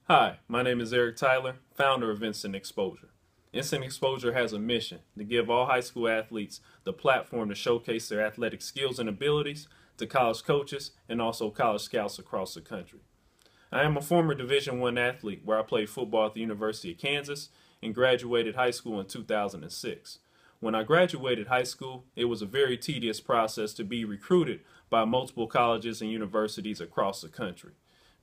Hi, my name is Eric Tyler, founder of Instant Exposure. Instant Exposure has a mission to give all high school athletes the platform to showcase their athletic skills and abilities to college coaches and also college scouts across the country. I am a former Division I athlete where I played football at the University of Kansas and graduated high school in 2006. When I graduated high school, it was a very tedious process to be recruited by multiple colleges and universities across the country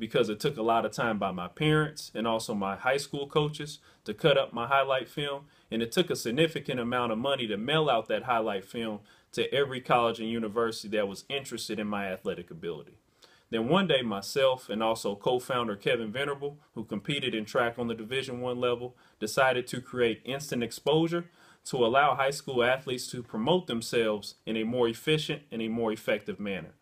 because it took a lot of time by my parents and also my high school coaches to cut up my highlight film, and it took a significant amount of money to mail out that highlight film to every college and university that was interested in my athletic ability. Then one day, myself and also co-founder Kevin Venerable, who competed in track on the Division I level, decided to create Instant Exposure to allow high school athletes to promote themselves in a more efficient and a more effective manner.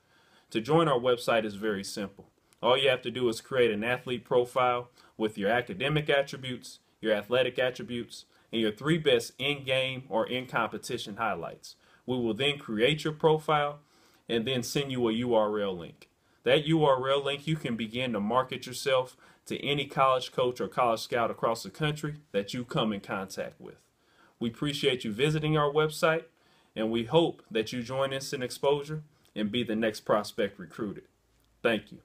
To join our website is very simple. All you have to do is create an athlete profile with your academic attributes, your athletic attributes, and your three best in-game or in-competition highlights. We will then create your profile and then send you a URL link. That URL link, you can begin to market yourself to any college coach or college scout across the country that you come in contact with. We appreciate you visiting our website, and we hope that you join Instant Exposure and be the next prospect recruited. Thank you.